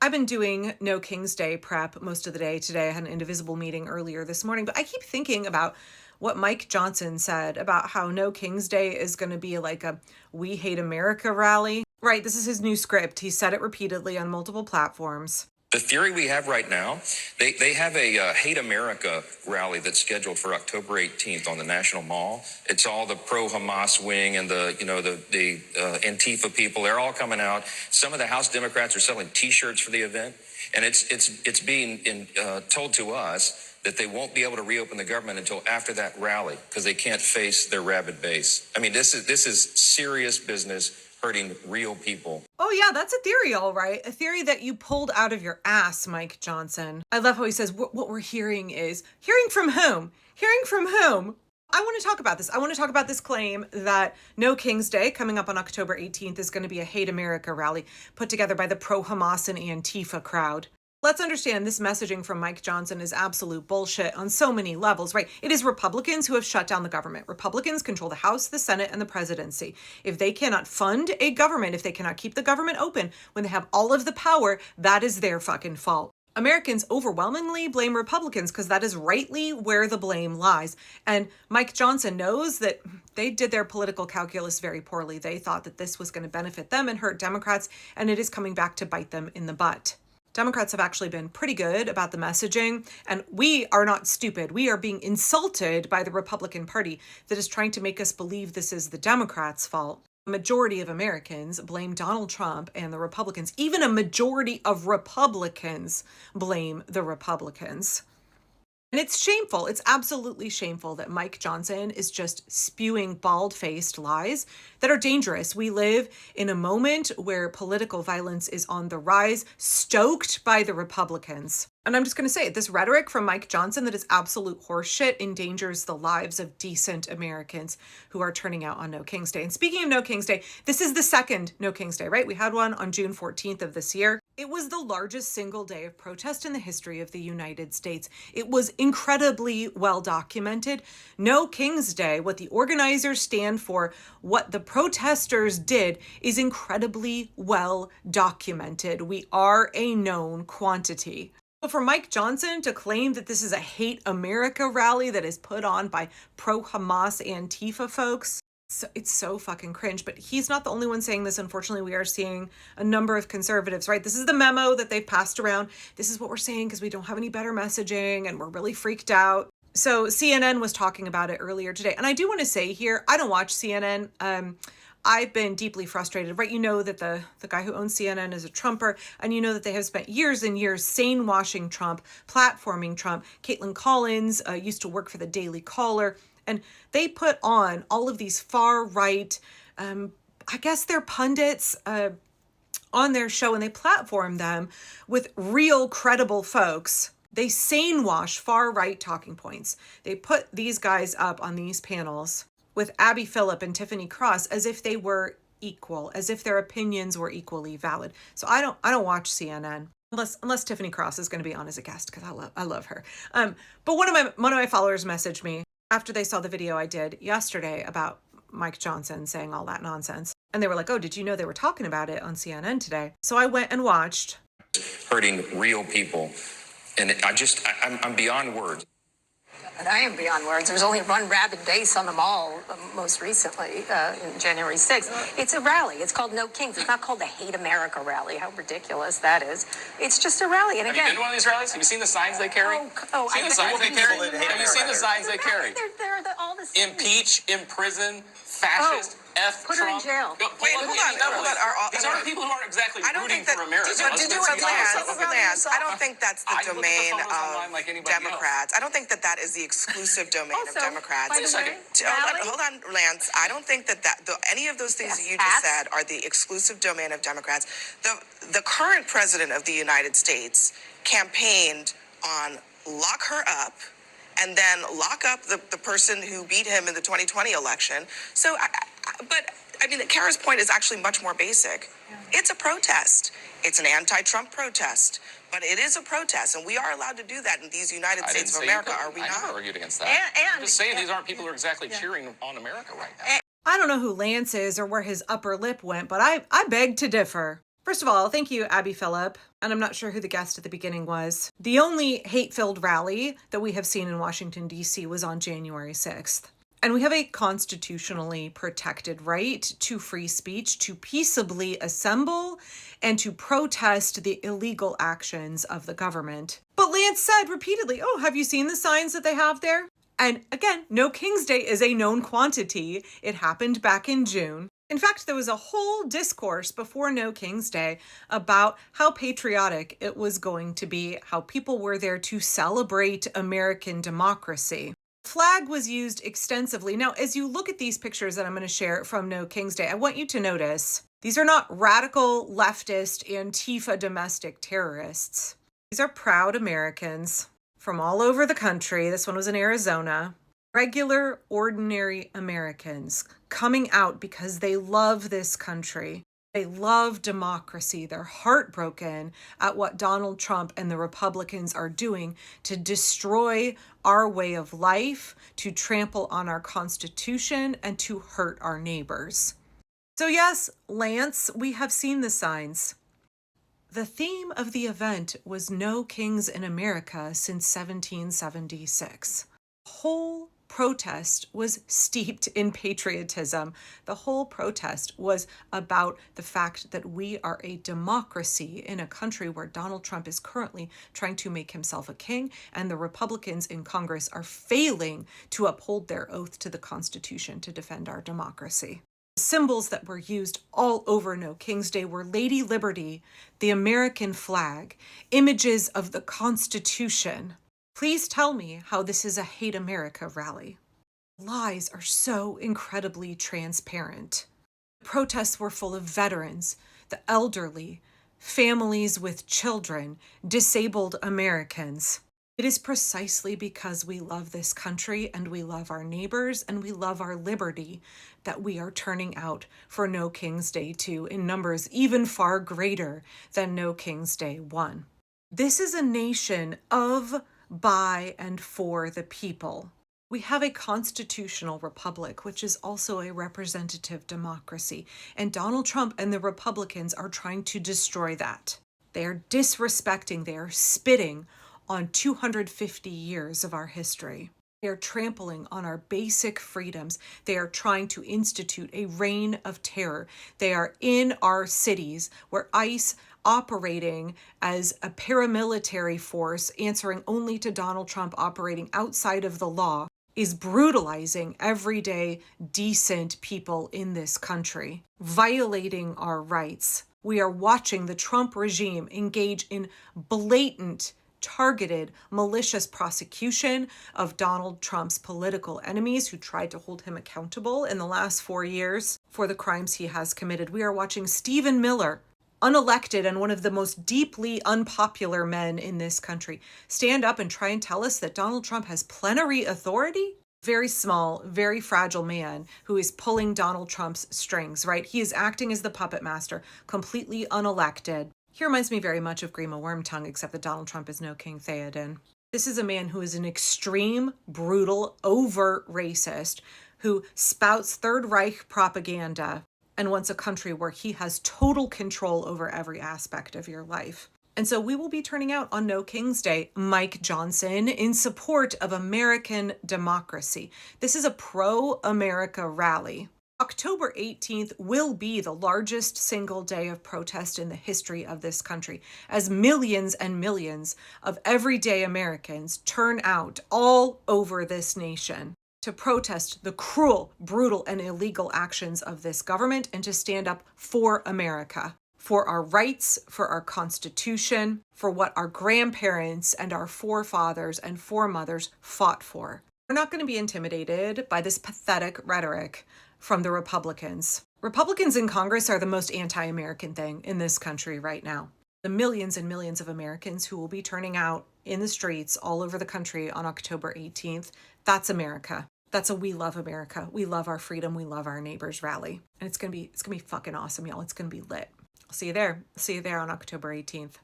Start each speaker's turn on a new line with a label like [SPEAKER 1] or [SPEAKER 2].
[SPEAKER 1] I've been doing No King's Day prep most of the day today. I had an Indivisible meeting earlier this morning, but I keep thinking about what Mike Johnson said about how No King's Day is going to be like a We Hate America rally. Right, this is his new script. He said it repeatedly on multiple platforms.
[SPEAKER 2] The theory we have right now, they have a Hate America rally that's scheduled for October 18th on the National Mall. It's all the pro-Hamas wing and the Antifa people. They're all coming out. Some of the House Democrats are selling T-shirts for the event, and it's being told to us that they won't be able to reopen the government until after that rally because they can't face their rabid base. I mean, this is serious business. Hurting real people.
[SPEAKER 1] Oh yeah, that's a theory, all right. A theory that you pulled out of your ass, Mike Johnson. I love how he says, what we're hearing is, hearing from whom? Hearing from whom? I want to talk about this. I want to talk about this claim that No King's Day, coming up on October 18th, is going to be a Hate America rally put together by the pro-Hamas and Antifa crowd. Let's understand this messaging from Mike Johnson is absolute bullshit on so many levels, right? It is Republicans who have shut down the government. Republicans control the House, the Senate, and the presidency. If they cannot fund a government, if they cannot keep the government open when they have all of the power, that is their fucking fault. Americans overwhelmingly blame Republicans because that is rightly where the blame lies. And Mike Johnson knows that they did their political calculus very poorly. They thought that this was going to benefit them and hurt Democrats, and it is coming back to bite them in the butt. Democrats have actually been pretty good about the messaging, and we are not stupid. We are being insulted by the Republican Party that is trying to make us believe this is the Democrats' fault. A majority of Americans blame Donald Trump and the Republicans. Even a majority of Republicans blame the Republicans. And it's shameful. It's absolutely shameful that Mike Johnson is just spewing bald-faced lies that are dangerous. We live in a moment where political violence is on the rise, stoked by the Republicans. And I'm just going to say it, this rhetoric from Mike Johnson that is absolute horseshit endangers the lives of decent Americans who are turning out on No King's Day. And speaking of No King's Day, this is the second No King's Day, right? We had one on June 14th of this year. It was the largest single day of protest in the history of the United States. It was incredibly well documented. No King's Day, what the organizers stand for, what the protesters did, is incredibly well documented. We are a known quantity. But for Mike Johnson to claim that this is a Hate America rally that is put on by pro-Hamas Antifa folks, so it's so fucking cringe. But he's not the only one saying this. Unfortunately, we are seeing a number of conservatives, right? This is the memo that they've passed around. This is what we're saying because we don't have any better messaging and we're really freaked out. So CNN was talking about it earlier today. And I do want to say here, I don't watch CNN. I've been deeply frustrated, right? You know that the guy who owns CNN is a Trumper, and you know that they have spent years and years sane-washing Trump, platforming Trump. Caitlin Collins used to work for the Daily Caller, and they put on all of these far-right, I guess they're pundits on their show, and they platform them with real credible folks. They sane-wash far-right talking points. They put these guys up on these panels with Abby Phillip and Tiffany Cross as if they were equal, as if their opinions were equally valid. So I don't watch CNN unless Tiffany Cross is going to be on as a guest because I love her. But one of my followers messaged me after they saw the video I did yesterday about Mike Johnson saying all that nonsense, and they were like, "Oh, did you know they were talking about it on CNN today?" So I went and watched.
[SPEAKER 2] Hurting real people, and I'm beyond words.
[SPEAKER 3] And I am beyond words. There was only one rabid base on the mall most recently, in January 6th. It's a rally. It's called No Kings. It's not called the Hate America rally. How ridiculous that is. It's just a rally. And
[SPEAKER 4] Have
[SPEAKER 3] again,
[SPEAKER 4] you been to one of these rallies? Have you seen the signs they carry? Seen the signs they carry? Have you seen the signs they carry?
[SPEAKER 3] They're all the same.
[SPEAKER 4] Impeach, imprison, fascist, F
[SPEAKER 3] Put her
[SPEAKER 4] Trump.
[SPEAKER 3] in jail.
[SPEAKER 5] Wait, hold on.
[SPEAKER 4] These aren't people who aren't exactly rooting for America.
[SPEAKER 5] Lance, I don't think that's the domain
[SPEAKER 4] of
[SPEAKER 5] Democrats. I don't think that is the exclusive domain of Democrats.
[SPEAKER 3] By the way,
[SPEAKER 5] Hold on, Lance. I don't think that any of those things that you just said are the exclusive domain of Democrats. The current president of the United States campaigned on lock her up and then lock up the person who beat him in the 2020 election. So, Kara's point is actually much more basic. Yeah. It's a protest. It's an anti-Trump protest. But it is a protest, and we are allowed to do that in these United States of America, are we not?
[SPEAKER 4] I never argued against that. I'm just saying these aren't people who are exactly cheering on America right now.
[SPEAKER 1] I don't know who Lance is or where his upper lip went, but I beg to differ. First of all, thank you, Abby Phillip. And I'm not sure who the guest at the beginning was. The only hate-filled rally that we have seen in Washington, D.C. was on January 6th. And we have a constitutionally protected right to free speech, to peaceably assemble and to protest the illegal actions of the government. But Lance said repeatedly, oh, have you seen the signs that they have there? And again, No King's Day is a known quantity. It happened back in June. In fact, there was a whole discourse before No King's Day about how patriotic it was going to be, how people were there to celebrate American democracy. Flag was used extensively. Now, as you look at these pictures that I'm going to share from No King's Day, I want you to notice these are not radical leftist Antifa domestic terrorists. These are proud Americans from all over the country. This one was in Arizona. Regular, ordinary Americans coming out because they love this country. They love democracy. They're heartbroken at what Donald Trump and the Republicans are doing to destroy our way of life, to trample on our Constitution, and to hurt our neighbors. So yes, Lance, we have seen the signs. The theme of the event was No Kings in America since 1776. The whole protest was steeped in patriotism. The whole protest was about the fact that we are a democracy in a country where Donald Trump is currently trying to make himself a king, and the Republicans in Congress are failing to uphold their oath to the Constitution to defend our democracy. Symbols that were used all over No King's Day were Lady Liberty, the American flag, images of the Constitution. Please tell me how this is a Hate America rally. Lies are so incredibly transparent. Protests were full of veterans, the elderly, families with children, disabled Americans. It is precisely because we love this country and we love our neighbors and we love our liberty that we are turning out for No King's Day 2 in numbers even far greater than No King's Day 1. This is a nation of, by, and for the people. We have a constitutional republic, which is also a representative democracy, and Donald Trump and the Republicans are trying to destroy that. They are disrespecting, they are spitting on 250 years of our history. They are trampling on our basic freedoms. They are trying to institute a reign of terror. They are in our cities where ICE, operating as a paramilitary force, answering only to Donald Trump, operating outside of the law, is brutalizing everyday, decent people in this country, violating our rights. We are watching the Trump regime engage in blatant, targeted, malicious prosecution of Donald Trump's political enemies who tried to hold him accountable in the last 4 years for the crimes he has committed. We are watching Stephen Miller, unelected and one of the most deeply unpopular men in this country, stand up and try and tell us that Donald Trump has plenary authority? Very small, very fragile man who is pulling Donald Trump's strings, right? He is acting as the puppet master, completely unelected. He reminds me very much of Grima Wormtongue, except that Donald Trump is no King Theoden. This is a man who is an extreme, brutal, overt racist who spouts Third Reich propaganda and wants a country where he has total control over every aspect of your life. And so we will be turning out on No King's Day, Mike Johnson, in support of American democracy. This is a pro-America rally. October 18th will be the largest single day of protest in the history of this country, as millions and millions of everyday Americans turn out all over this nation to protest the cruel, brutal, and illegal actions of this government and to stand up for America, for our rights, for our Constitution, for what our grandparents and our forefathers and foremothers fought for. We're not going to be intimidated by this pathetic rhetoric from the Republicans. Republicans in Congress are the most anti-American thing in this country right now. The millions and millions of Americans who will be turning out in the streets all over the country on October 18th, that's America. That's a we love America. We love our freedom. We love our neighbors rally. And it's gonna be fucking awesome, y'all. It's gonna be lit. I'll see you there. See you there on October 18th.